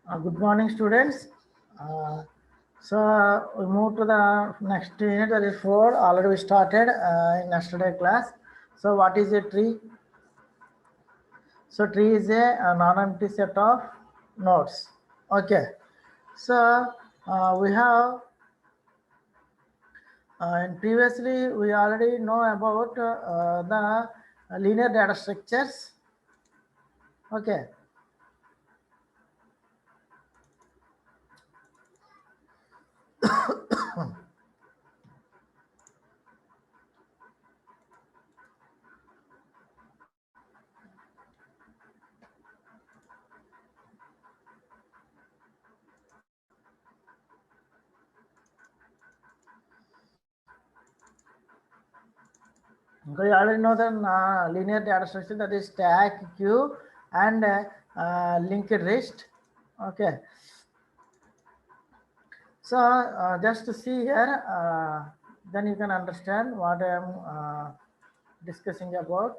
Good morning, students. We move to the next unit, that is 4. Already we started in yesterday class. So what is a tree? So tree is a non-empty set of nodes. Okay. So we have and previously we already know about the linear data structures. Okay. Okay, you already know the linear data structure, that is stack, queue, and linked list. Okay, so just to see here, then you can understand what I am discussing about.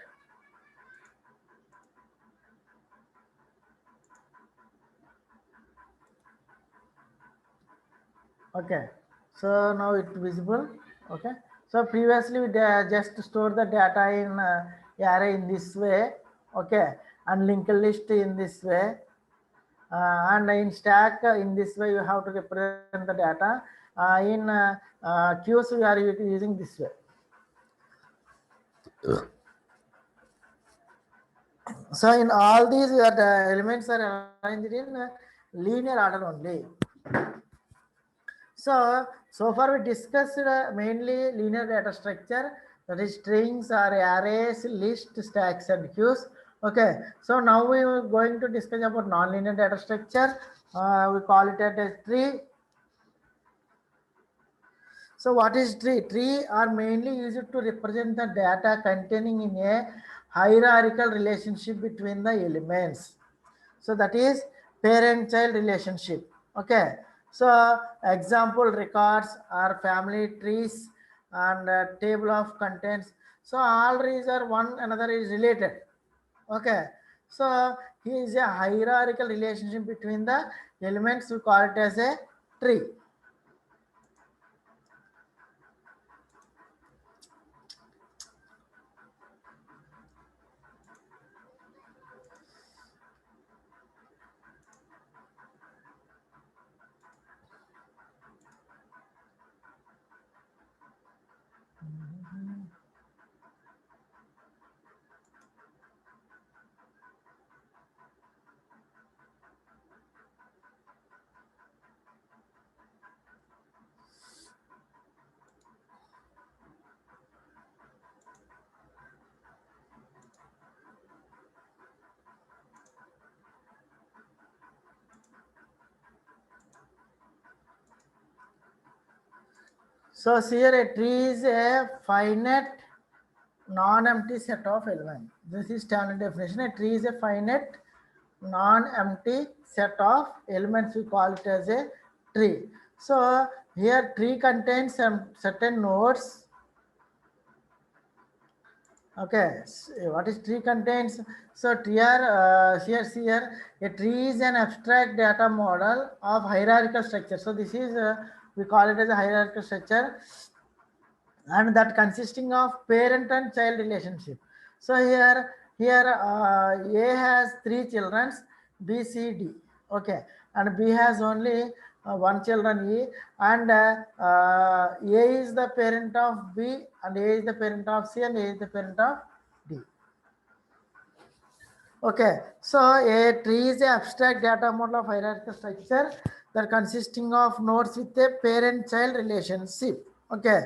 Okay, so now it's visible. Okay, so previously we just store the data in array in this way. Okay, and linked list in this way. And in stack in this way you have to represent the data. In queues we are using this way. So in all these the elements are arranged in linear order only. So far we discussed mainly linear data structure, that is strings or arrays, list, stacks and queues. Okay, so now we are going to discuss about non-linear data structure. We call it as tree. So what is tree? Tree are mainly used to represent the data containing in a hierarchical relationship between the elements. So that is parent-child relationship. Okay. So example records are family trees and table of contents. So all trees are one another is related. Okay. So here is a hierarchical relationship between the elements. We call it as a tree. So here a tree is a finite non-empty set of elements. This is standard definition. A tree is a finite non-empty set of elements. We call it as a tree. So here tree contains some certain nodes. Okay, what is tree contains? So here a tree is an abstract data model of hierarchical structure. So this is we call it as a hierarchical structure, and that consisting of parent and child relationship. So here A has 3 children, B, C, D. Okay, and B has only one children, E, and A is the parent of B, and A is the parent of C, and A is the parent of D. Okay, so a tree is an abstract data model of hierarchical structure that consisting of nodes with a parent-child relationship. Okay,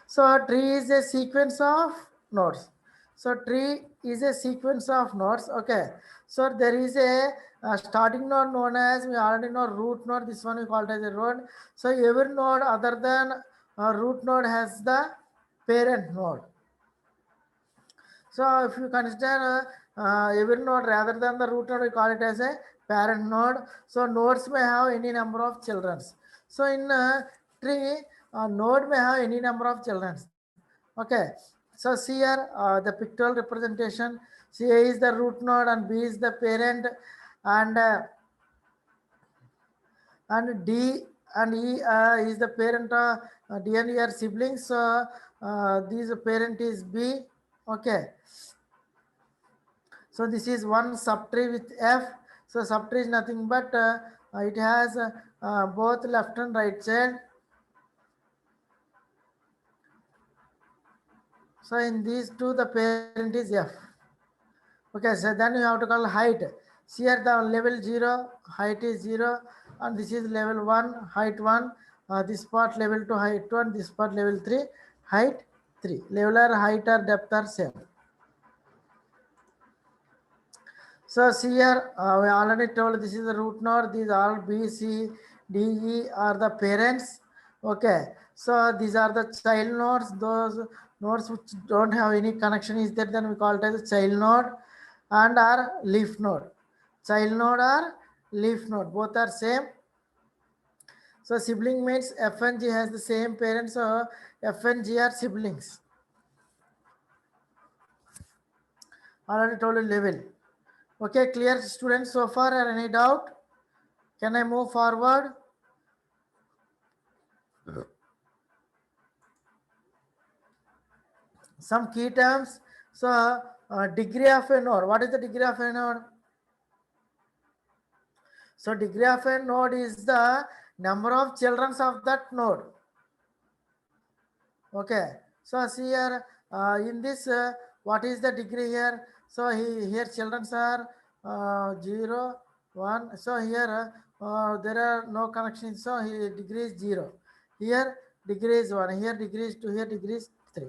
so tree is a sequence of nodes. So tree is a sequence of nodes. Okay, so there is a starting node known as, we already know, root node. This one we call it as a root. So every node other than root node has the parent node. So if you consider every node rather than the root node, we call it as a parent node. So nodes may have any number of children. So in tree, node may have any number of children. Okay. So see here the pictorial representation. C A is the root node and B is the parent, and and D and E is the parent. D and E are siblings. So this parent is B. Okay. So this is one subtree with F. So subtree is nothing but it has both left and right side. So in these two, the parent is F. Okay, so then you have to call height. Here the level 0, height is 0, and this is level 1, height 1. This part level 2, height 1, this part level 3, height 3. Level or height or depth are same. So see here, we already told this is the root node. These all B, C, D, E are the parents. Okay. So these are the child nodes. Those nodes which don't have any connection is there, then we call it as a child node and our leaf node. Child node or leaf node, both are same. So sibling means F and G has the same parents. So F and G are siblings. Already told you level. Okay, clear students so far or any doubt? Can I move forward? Some key terms. So degree of a node. What is the degree of a node? So degree of a node is the number of children of that node. Okay. So see here in this what is the degree here? So here children are 0, 1. So here there are no connections. So here degree is 0. Here degree is 1. Here degree is 2. Here degree is 3.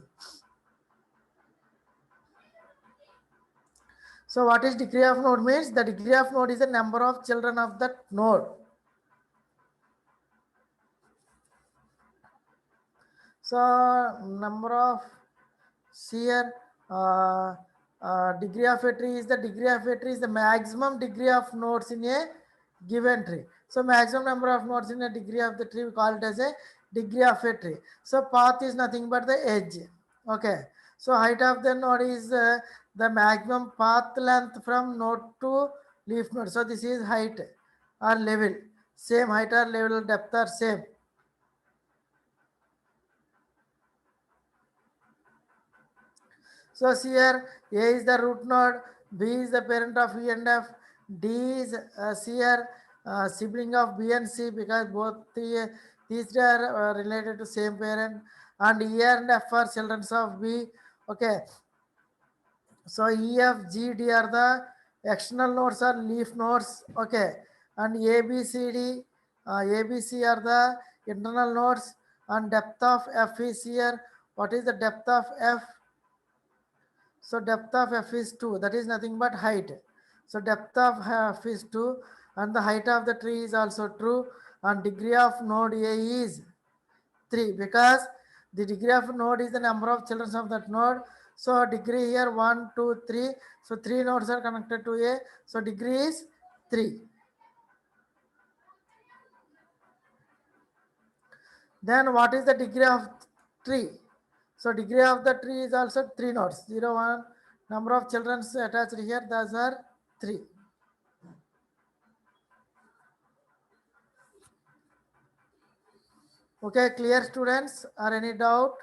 So what is degree of node means? The degree of node is the number of children of that node. So number of here degree of a tree is the maximum degree of nodes in a given tree. So maximum number of nodes in a degree of the tree we call it as a degree of a tree. So path is nothing but the edge. Okay. So height of the node is the maximum path length from node to leaf node. So this is height or level. Same height or level depth are same. So here A is the root node, B is the parent of E and F, D is here sibling of B and C because both these three are related to same parent, and E and F are children of B. Okay, so E, F, G, D are the external nodes or leaf nodes. Okay, and A, B, C, D, A, B, C are the internal nodes, and depth of F is here. What is the depth of F? So depth of F is 2. That is nothing but height. So depth of F is 2 and the height of the tree is also true, and degree of node A is 3 because the degree of node is the number of children of that node. So degree here 1, 2, 3. So 3 nodes are connected to A. So degree is 3. Then what is the degree of tree? So degree of the tree is also 3 nodes. 0, 1. Number of children attached here, those are 3. Okay, clear students? Or any doubt?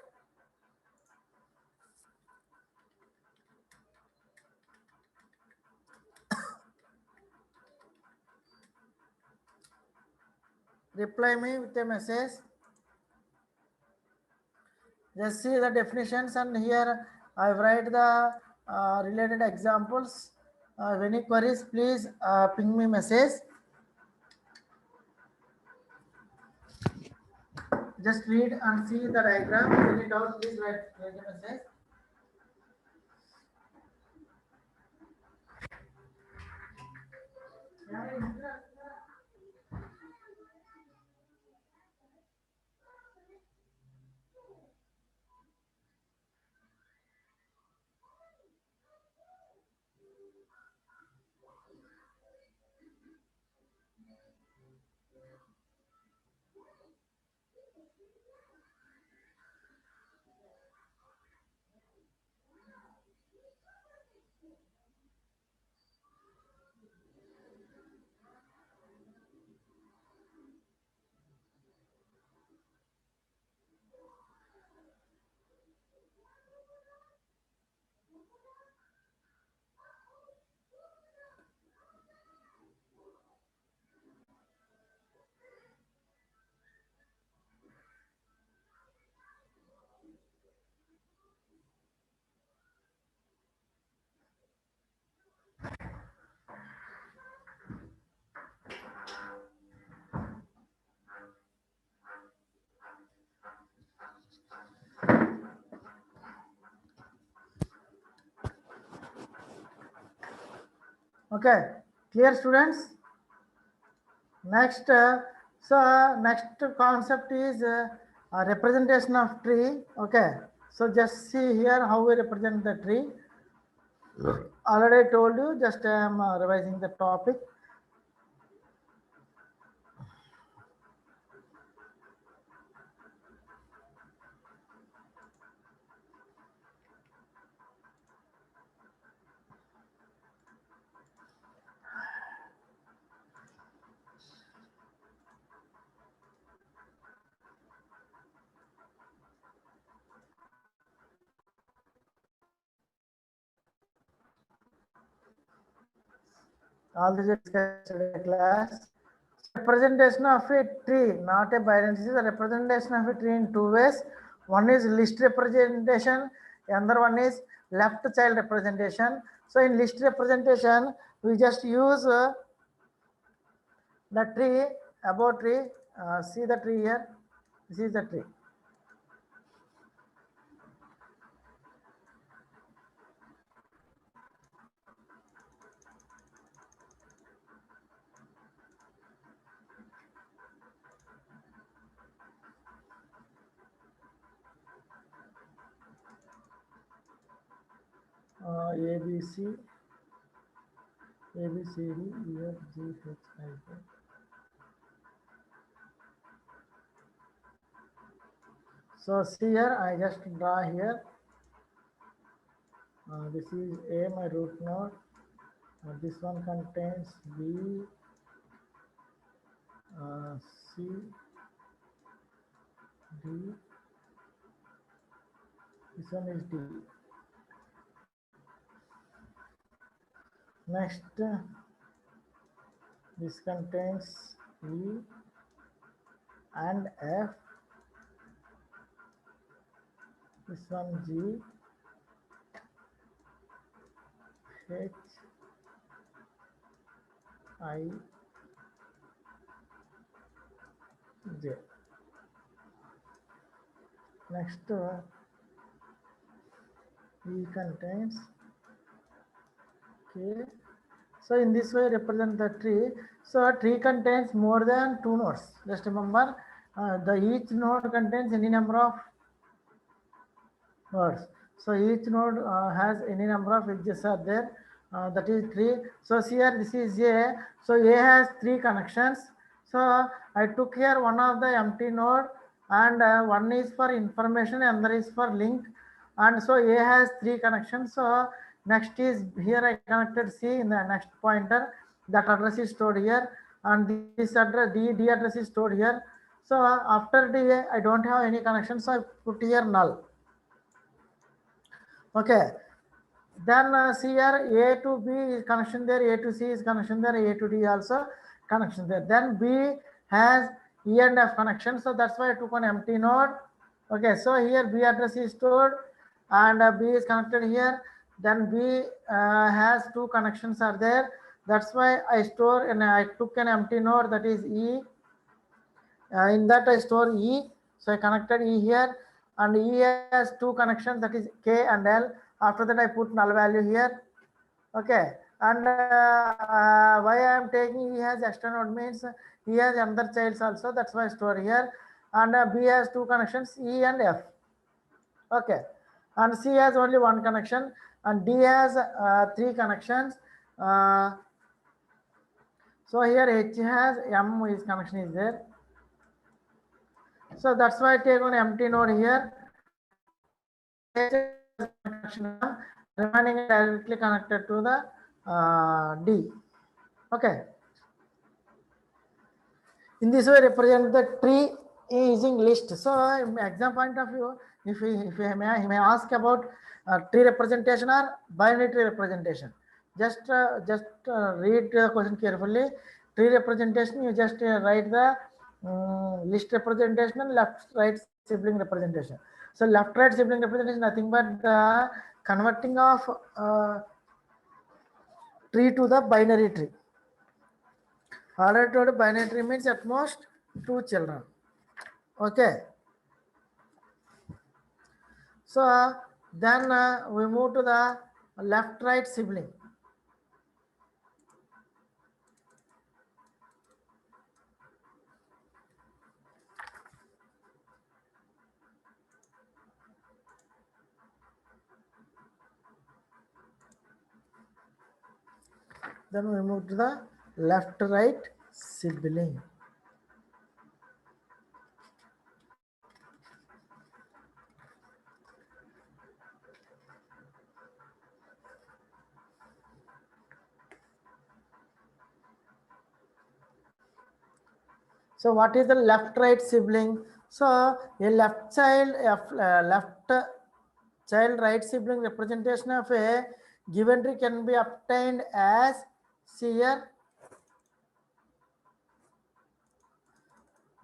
Reply me with a message. Just see the definitions, and here I write the related examples. If any queries, please ping me message. Just read and see the diagram. If any doubt, please write a message. Okay, clear students? Next, next concept is representation of tree. Okay, so just see here how we represent the tree. Already told you, just I am revising the topic. All this is discussed in the class. Representation of a tree, not a binary. This is a representation of a tree in two ways. One is list representation, another one is left child representation. So in list representation, we just use the tree, above tree. See the tree here. This is the tree. A, B, C, A, B, C, D, E, F, G, H, I, J. So see here, I just draw here. This is A, my root node. This one contains B, C, D. This one is D. Next, this contains E and F. This one G, H, I, J. Next, E contains K. So in this way represent the tree. So a tree contains more than two nodes. Just remember, the each node contains any number of nodes. So each node has any number of edges are there. That is tree. So here this is A. So A has three connections. So I took here one of the empty node, and one is for information, and another is for link. And so A has three connections. So next is here I connected C in the next pointer. That address is stored here, and this address D address is stored here. So after D I don't have any connection, so I put here null. Okay, then see here A to B is connection there, A to C is connection there, A to D also connection there. Then B has E and F connection, so that's why I took an empty node. Okay, so here B address is stored, and B is connected here. Then B has two connections are there. That's why I store and I took an empty node, that is E. In that I store E, so I connected E here, and E has two connections, that is K and L. After that I put null value here. Okay, and why I am taking E has extra node means E has another childs also, that's why I store here. And B has two connections, E and F. Okay, and C has only one connection, and D has three connections. So here H has M is connection is there. So that's why I take one empty node here. Remaining directly connected to the D. Okay. In this way, represent the tree using list. So, exam point of view, if he may ask about tree representation or binary tree representation, just read the question carefully. Tree representation, you just write the list representation and left right sibling representation. So left right sibling representation is nothing but the converting of tree to the binary tree. Already told binary tree means at most two children. Okay. So then we move to the left right sibling. Then we move to the left right sibling. So what is the left right sibling? So a left child right sibling representation of a given tree can be obtained as, see here.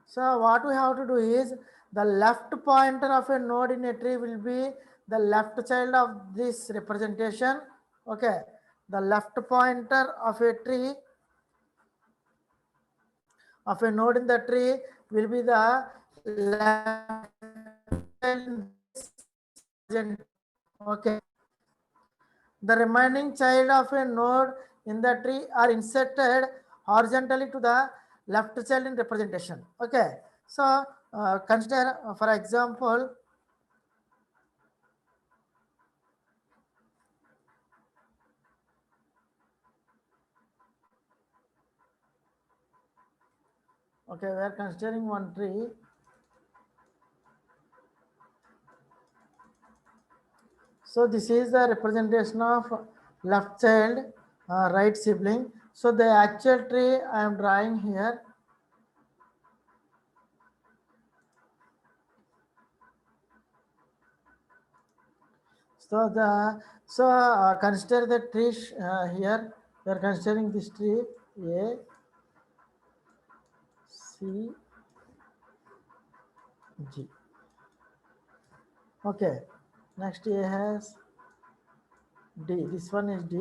So what we have to do is the left pointer of a node in a tree will be the left child of this representation. Okay, the left pointer of a tree of a node in the tree will be the left child. Okay, the remaining child of a node in the tree are inserted horizontally to the left child in representation. Okay, so consider for example, okay, we are considering one tree. So this is the representation of left child, right sibling. So the actual tree I am drawing here. So consider the tree here. We are considering this tree A, C, G. Okay. Next A has D. This one is D,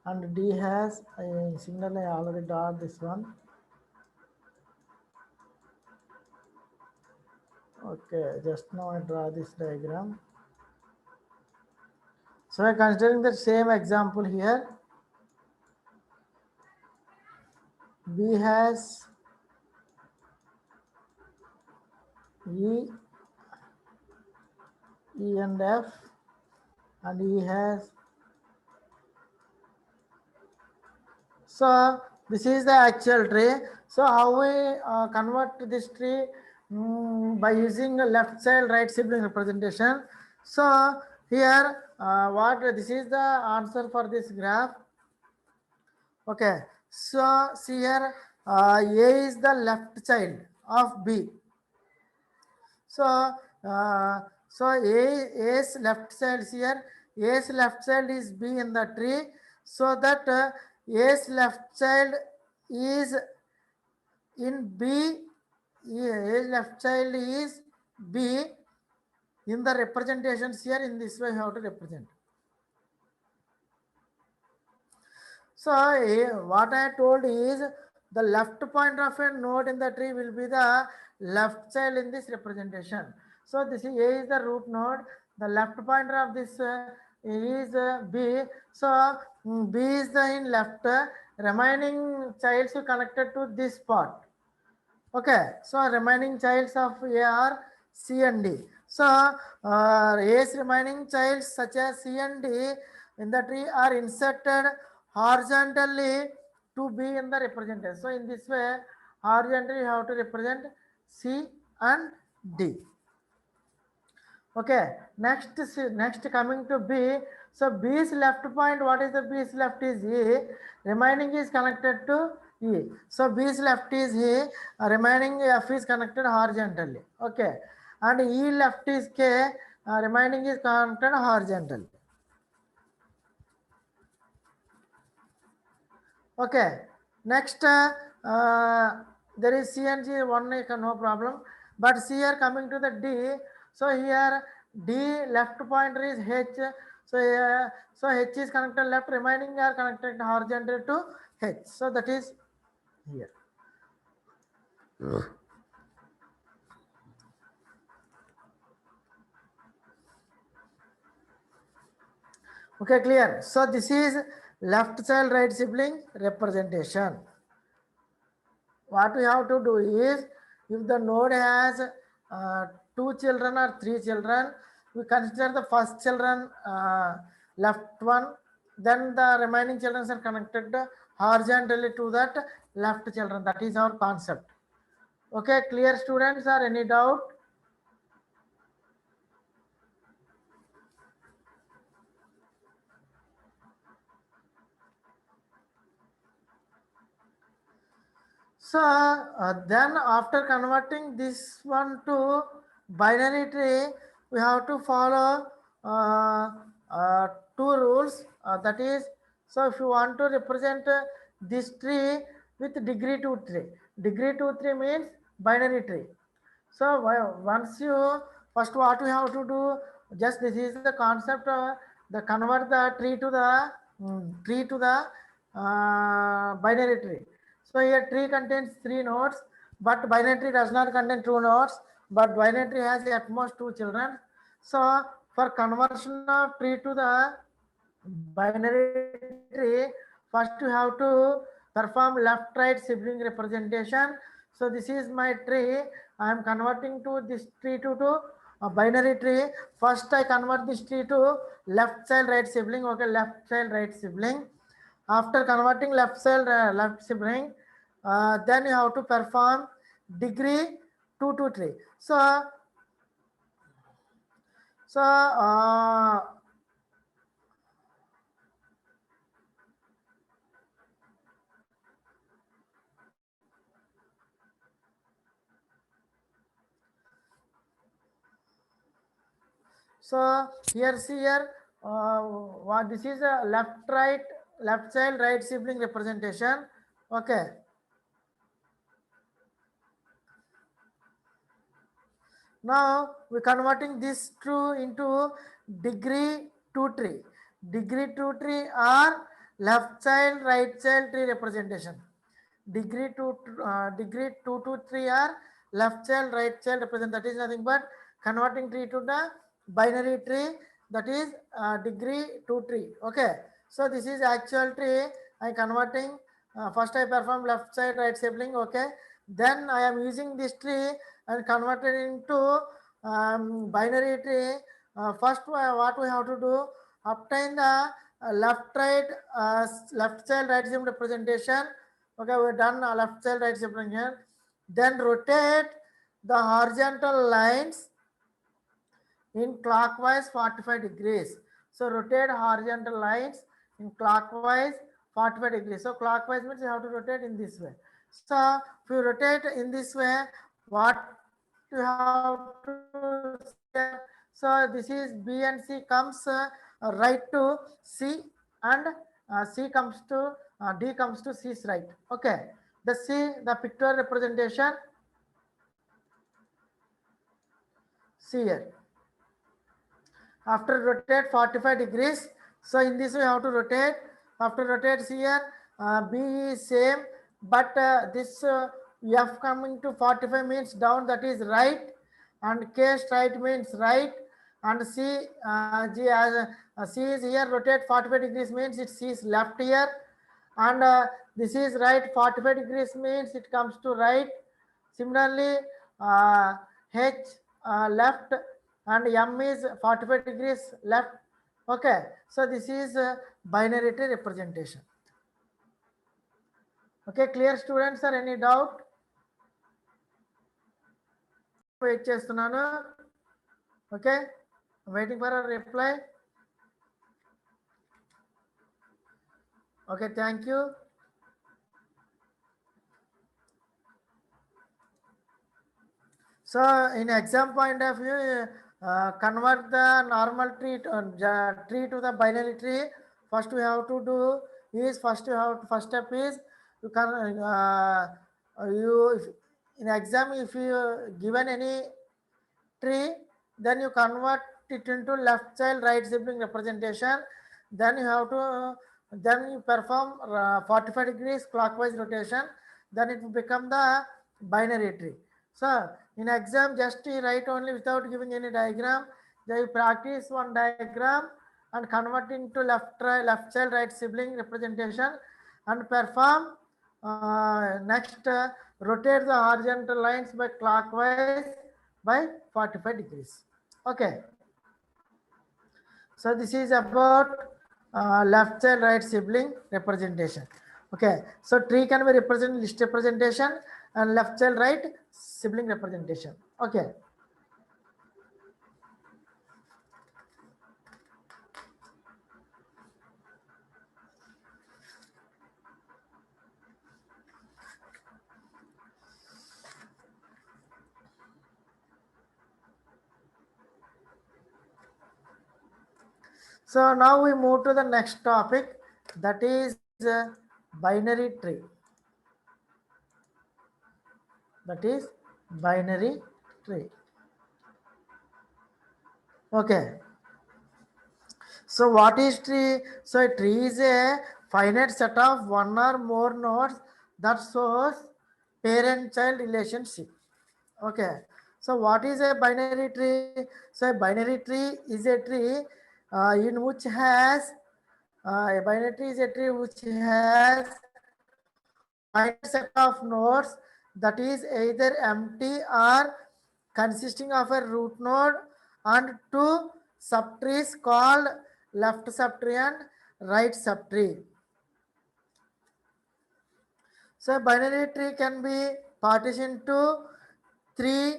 and D has a signal. I already drawn this one. Okay. Just now I draw this diagram. So I am considering the same example here. B has E, E and F, and E has. So this is the actual tree. So how we convert this tree? By using a left side right sibling representation. So here what this is the answer for this graph. Okay, so see here A is the left child of B. So A's left side here, A's left child is B in the tree, so that A's left child is in B, A's left child is B in the representations here. In this way how to represent. So what I told is the left point of a node in the tree will be the left child in this representation. So this is A is the root node. The left pointer of this is B. So B is the in left. Remaining childs are connected to this part. Okay. So remaining childs of A are C and D. So A's remaining childs such as C and D in the tree are inserted horizontally to be in the representation. So in this way, horizontally you have to represent C and D. Okay, next coming to B. So B's left point, what is the B's left is E, remaining is connected to E. So B's left is E, remaining F is connected horizontally. Okay, and E left is K, remaining is connected horizontally. Okay, next there is C and G, one no problem. But C here coming to the D. So here D left pointer is H. So so H is connected left, remaining are connected horizontal to H. So that is here. Okay, clear. So this is left child right sibling representation. What we have to do is, if the node has 2 children or 3 children, we consider the first children left one, then the remaining children are connected horizontally to that left children. That is our concept. Okay, clear students, or any doubt? So then after converting this one to binary tree, we have to follow uh, two rules. That is, so if you want to represent this tree with degree 2 tree, degree 2 tree means binary tree. So once you first what we have to do, just this is the concept, the convert the tree to the binary tree. So here tree contains 3 nodes, but binary tree does not contain 2 nodes, but binary tree has at most 2 children. So for conversion of tree to the binary tree, first you have to perform left right sibling representation. So this is my tree. I am converting to this tree to a binary tree. First I convert this tree to left child right sibling. Okay, left child right sibling. After converting left child left sibling, then you have to perform degree 2 to 3. So so here see here, what this is a left child right sibling representation. Okay. Now we converting this true into degree 2 tree. Degree 2 tree are left child right child tree representation. Degree 2 to 3 are left child right child represent. That is nothing but converting tree to the binary tree, that is degree 2 tree. Okay, so this is actual tree. I converting, first I perform left side right sibling. Okay, then I am using this tree and converted into binary tree. First what we have to do, obtain the left child right sibling representation. Okay, we're done left child right sibling here. Then rotate the horizontal lines in clockwise 45 degrees. So rotate horizontal lines in clockwise 45 degrees. So clockwise means you have to rotate in this way. So if you rotate in this way, what you have to say, so this is B and C comes right to C, and C comes to D comes to C's right. Okay, the C, the pictorial representation, C here. After rotate 45 degrees, so in this way how to rotate. After rotates here, B is same, but this F coming to 45 means down, that is right, and K straight means right, and G as C is here, rotate 45 degrees means it C is left here, and this is right, 45 degrees means it comes to right. Similarly, H left, and M is 45 degrees left. Okay, so this is binary tree representation. Okay, clear students, or any doubt? Wait చేస్తున్నాను. Okay, waiting for a reply. Okay, thank you. So in exam point of view, convert the normal tree to the binary tree. First we have to do is, first step is, you can you in exam, if you given any tree, then you convert it into left child right sibling representation. Then you have to then you perform 45 degrees clockwise rotation, then it will become the binary tree. So in exam, just you write only without giving any diagram. Then you practice one diagram and convert into left child right sibling representation, and perform next rotate the horizontal lines by clockwise by 45 degrees. Okay, so this is about left child, right sibling representation. Okay, so tree can be represented list representation and left child, right sibling representation. Okay. So now we move to the next topic, that is binary tree. That is binary tree. Okay. So what is tree? So a tree is a finite set of one or more nodes that shows parent-child relationship. Okay. So what is a binary tree? So a binary tree is a tree in which has a binary tree is a tree which has finite set of nodes that is either empty or consisting of a root node and two subtrees called left subtree and right subtree. So a binary tree can be partitioned to three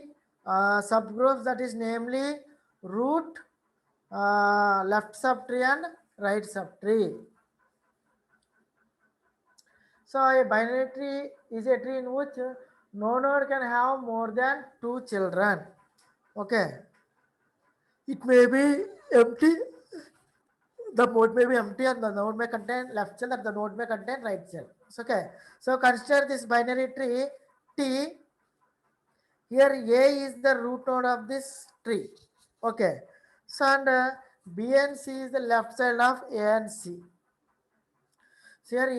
subgroups, that is namely root, left subtree and right subtree. So a binary tree is a tree in which no node can have more than two children. Okay. It may be empty. The node may be empty and the node may contain left cell and the node may contain right cell. Okay. So consider this binary tree T. Here A is the root node of this tree. Okay. So and B and C is the left side of A and C. So here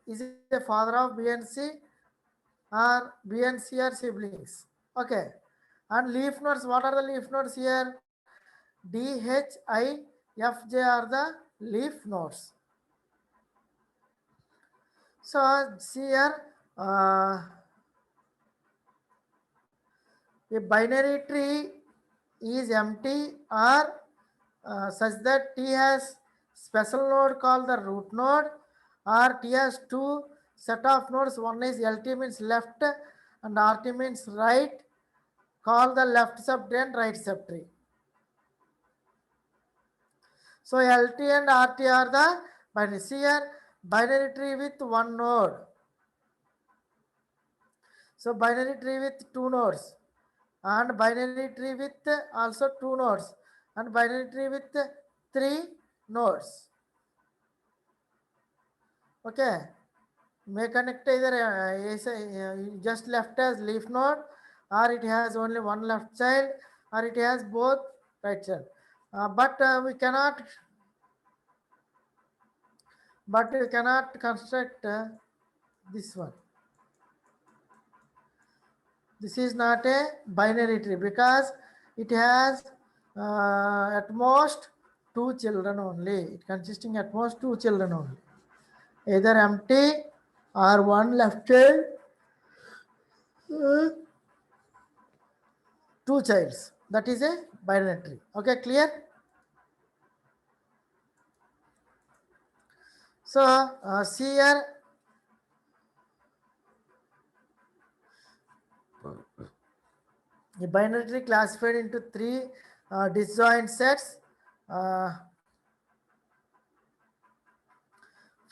A is the father of B and C, or B and C are siblings. Okay. And leaf nodes, what are the leaf nodes here? D, H, I, F, J are the leaf nodes. So see here, a binary tree is empty or such that T has special node called the root node, or T has two set of nodes. One is LT means left and RT means right, call the left subtree and right subtree. So LT and RT are the binary. See here, binary tree with one node. So binary tree with two nodes, and binary tree with also two nodes, and binary tree with three nodes. Okay, may connect either just left as leaf node, or it has only one left child, or it has both right child. But we cannot construct this one. This is not a binary tree because it has at most two children only. It consisting at most two children only, either empty or one left child, uh, two childs. That is a binary tree. Okay, clear? So see here, the binary tree classified into three disjoint sets. Uh,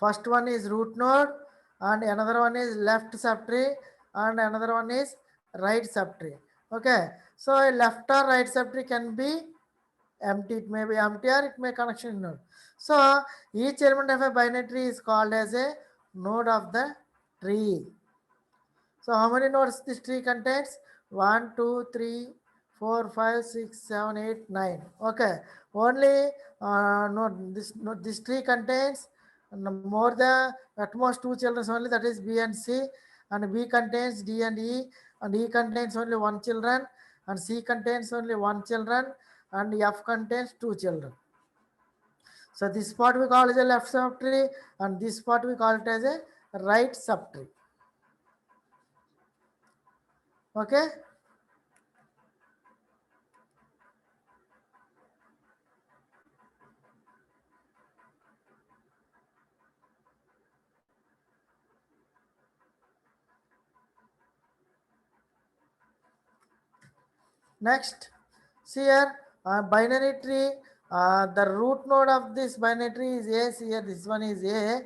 First one is root node, and another one is left subtree, and another one is right subtree. Okay, so a left or right subtree can be empty. It may be empty or it may connection node. So each element of a binary tree is called as a node of the tree. So how many nodes this tree contains? 1, 2, 3, 4, 5, 6, 7, 8, 9. Okay. Only node this tree contains more than at most two children only, that is B and C, and B contains D and E contains only one children, and C contains only one children, and F contains two children. So this part we call as a left subtree, and this part we call it as a right subtree. Okay. Next, see here, binary tree. The root node of this binary tree is A. See here, this one is A,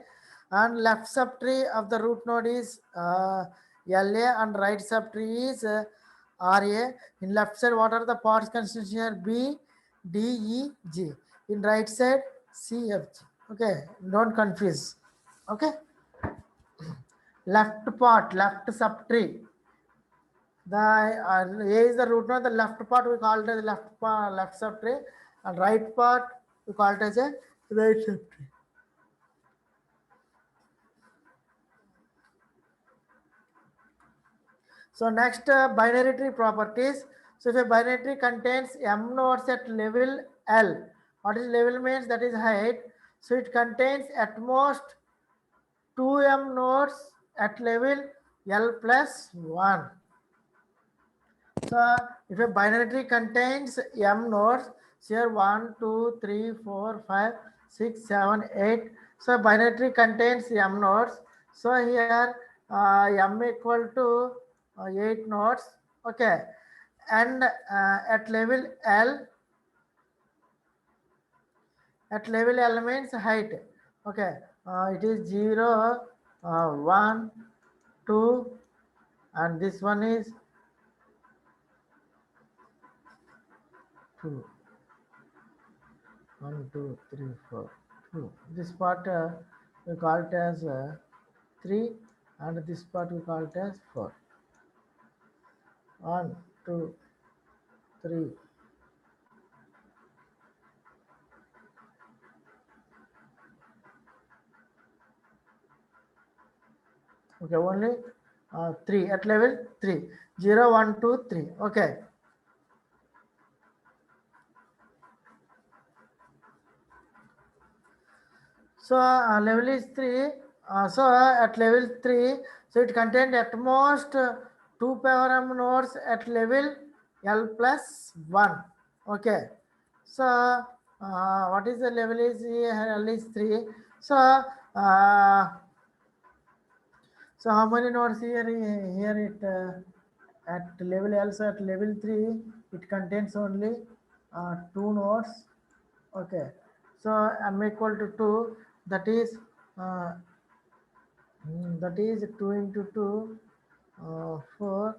and left subtree of the root node is LA, and right subtree is RA. In left side, what are the parts constituted here? B, D, E, G. In right side, C, F, G. Okay, don't confuse. Okay, left part, left subtree. The A is the root node. The left part we call it as left subtree, and right part we call it as a right subtree. So next, binary tree properties. So if a binary tree contains m nodes at level L, what is level means? That is height. So it contains at most 2m nodes at level L plus 1. So if a binary tree contains m nodes, here 1, 2, 3, 4, 5, 6, 7, 8. So binary tree contains m nodes. So here m equal to 8 nodes. Okay, and at level L, means height. Okay, it is 0, 1, 2, and this one is 2. 1, 2, 3, 4, 2. This part we call it as 3, and this part we call it as 4. 1, 2, 3. Okay, only 3 at level 3. 0, 1, 2, 3. Okay. So level is 3. So at level 3, so it contained at most 2 power m nodes at level L plus 1. Okay. So what is the level is here? L is 3. So so how many nodes here? Here it at level L, so at level 3 it contains only 2 nodes. Okay. So m equal to 2, that is uh, that is 2 into 2, 4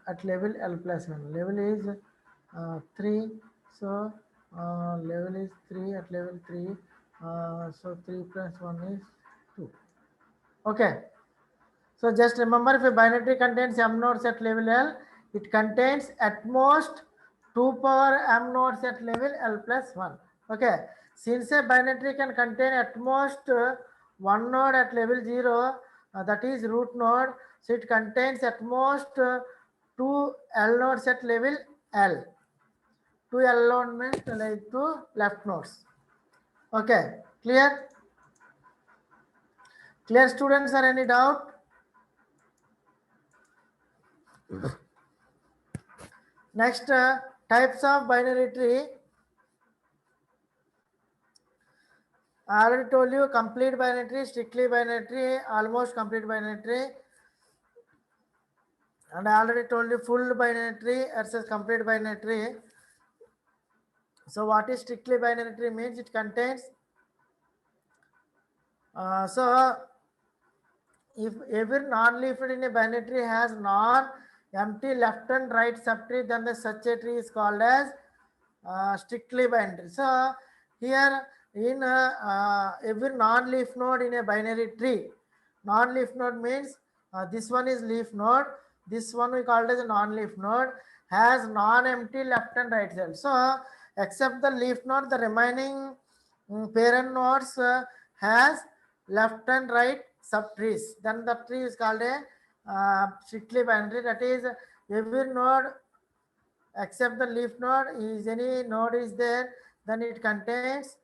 at level L plus 1. Level is 3. So level is 3 at level 3. So 3 plus 1 is 2. Okay. So just remember, if a binary tree contains m nodes at level L, it contains at most 2 power m nodes at level L plus 1. Okay. Since a binary tree can contain at most one node at level 0, that is root node, so it contains at most 2 L nodes at level L. 2 L node means like 2 left nodes. Okay. Clear? Clear, students, or any doubt? Next, types of binary tree. I already told you complete binary tree, strictly binary tree, almost complete binary tree. And I already told you full binary tree versus complete binary tree. So what is strictly binary tree means? It contains, so if every non-leafed in a binary tree has non-empty left and right subtree, then the such a tree is called as strictly binary. So here in every non-leaf node in a binary tree, non-leaf node means this one is leaf node, this one we call it as a non-leaf node, has non-empty left and right side. So except the leaf node, the remaining parent nodes has left and right subtrees. Then the tree is called a strictly binary. That is, every node except the leaf node is any node is there, then it contains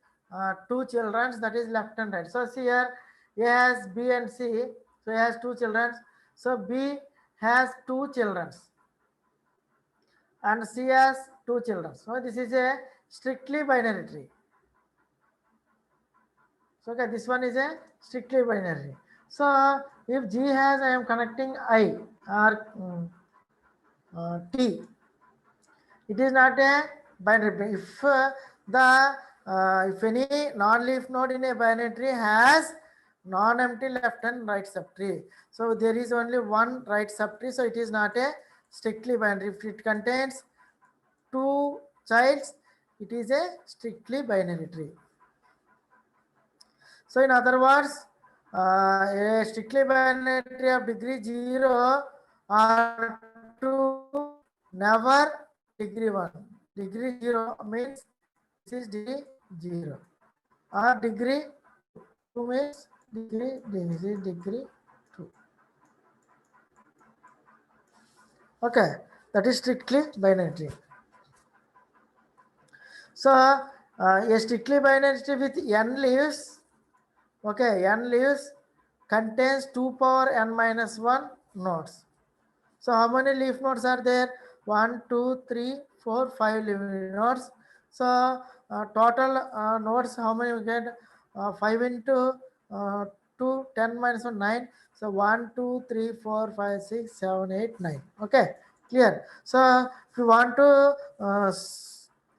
two children, that is left and right. So see here, A has B and C, so A has two children. So B has two children and C has two children. So this is a strictly binary tree. So okay, this one is a strictly binary. So if G has, I am connecting I or T. It is not a binary tree. If any non-leaf node in a binary tree has non-empty left and right subtree, so there is only one right subtree, so it is not a strictly binary. If it contains two childs, it is a strictly binary tree. So in other words, a strictly binary tree of degree 0 or 2, never degree 1. Degree 0 means this is degree 0 or degree 2. 2 means this is degree 2. Okay, that is strictly binary tree. So a strictly binary tree with n leaves, okay, n leaves contains 2 power n minus 1 nodes. So how many leaf nodes are there? 1, 2, 3, 4, 5 leaf nodes. So total nodes, how many we get? 5 into 2, 10 minus 1, 9. So 1, 2, 3, 4, 5, 6, 7, 8, 9. Okay, clear. So if you want to,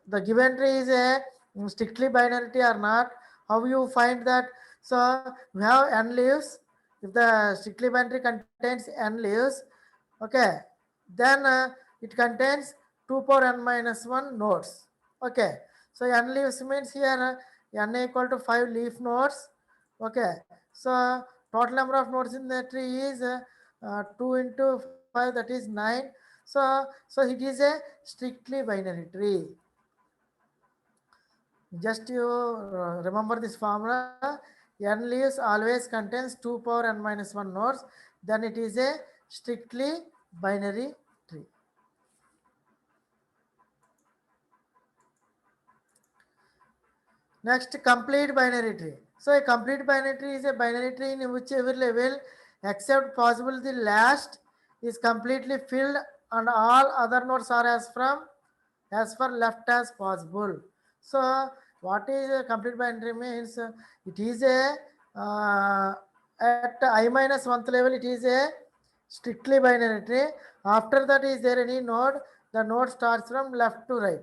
the given tree is a strictly binary tree or not, how you find that? So we have n leaves. If the strictly binary contains n leaves, okay, then it contains 2 power n minus 1 nodes. Okay, so n leaves means here n equal to 5 leaf nodes. Okay, so total number of nodes in the tree is 2 into 5, that is 9. So it is a strictly binary tree. Just you remember this formula. N leaves always contains 2 power n minus 1 nodes. Then it is a strictly binary tree. Next, complete binary tree. So a complete binary tree is a binary tree in whichever level except possible the last is completely filled and all other nodes are as far left as possible. So what is a complete binary means? It is a at I minus 1th level it is a strictly binary tree. After that, is there any node? The node starts from left to right.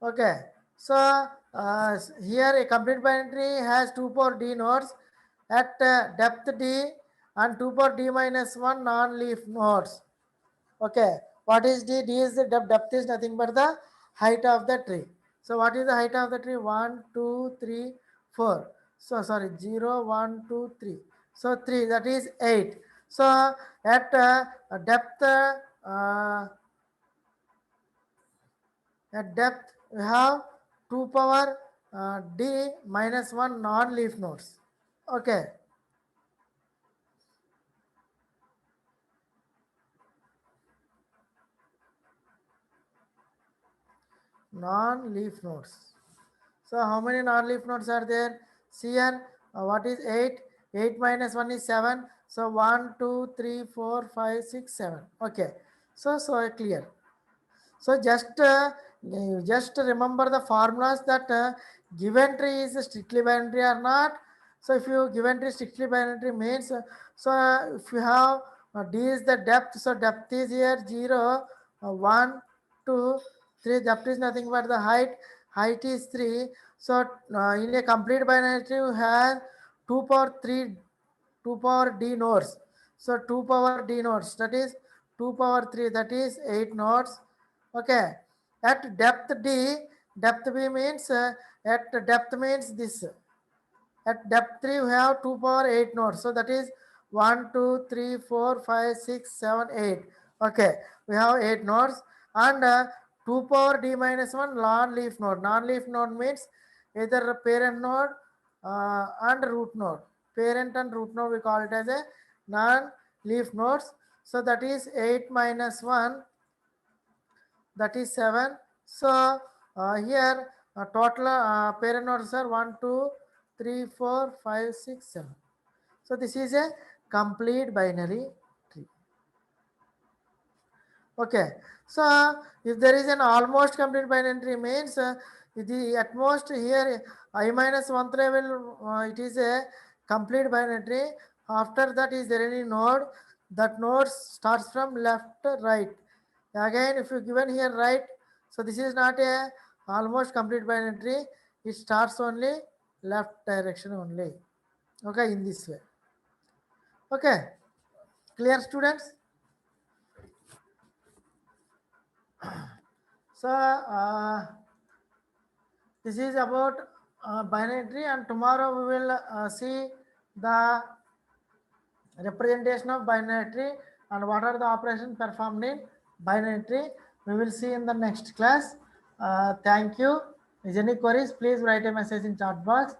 Okay, so here a complete binary has 2 power d nodes at depth d and 2 power d minus 1 non-leaf nodes. Okay, what is d? D is the depth is nothing but the height of the tree. So what is the height of the tree? 1, 2, 3, 4. So sorry, 0, 1, 2, 3. So 3, that is 8. So at depth at depth, we have 2 power d minus 1 non-leaf nodes. Okay, non-leaf nodes. So how many non-leaf nodes are there? See here, what is 8? 8 minus 1 is 7. So 1, 2, 3, 4, 5, 6, 7. Okay, so clear. So just remember the formulas that given tree is strictly binary or not. So if you given tree strictly binary means if you have d is the depth, so depth is here 0, 1, 2, 3. Depth is nothing but the height. Height is 3. So in a complete binary tree you have 2 power 3, 2 power d nodes. So 2 power d nodes, that is 2 power 3, that is 8 nodes. Okay, at depth d, depth b means at depth means this. At depth 3 we have 2 power 8 nodes. So that is 1, 2, 3, 4, 5, 6, 7, 8. Okay, we have 8 nodes and 2 power d minus 1 non-leaf node. Non-leaf node means either parent node and root node. Parent and root node we call it as a non-leaf nodes. So that is 8 minus 1, that is 7. So here total parent nodes are 1, 2, 3, 4, 5, 6, 7. So this is a complete binary tree. Okay, so if there is an almost complete binary tree means The at most here I minus 1 will it is a complete binary tree. After that, is there any node? That node starts from left to right. Again, if you given here right, so this is not a almost complete binary tree. It starts only left direction only. Okay, in this way. Okay, clear, students? So this is about binary tree, and tomorrow we will see the representation of binary tree and what are the operations performed in binary tree. We will see in the next class. Thank you. Is any queries, please write a message in chat box.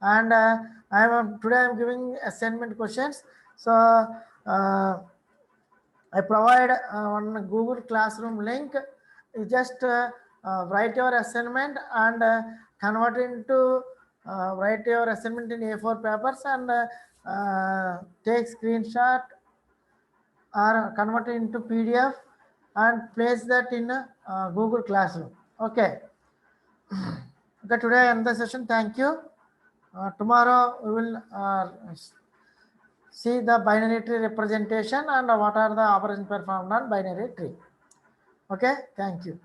And today I am giving assignment questions. So I provide one Google Classroom link. You just write your assignment and convert into write your assignment in A4 papers and take screenshot or convert it into PDF and place that in Google Classroom. Okay. Okay, today I end the session. Thank you. Tomorrow we will see the binary tree representation and what are the operations performed on binary tree. Okay, thank you.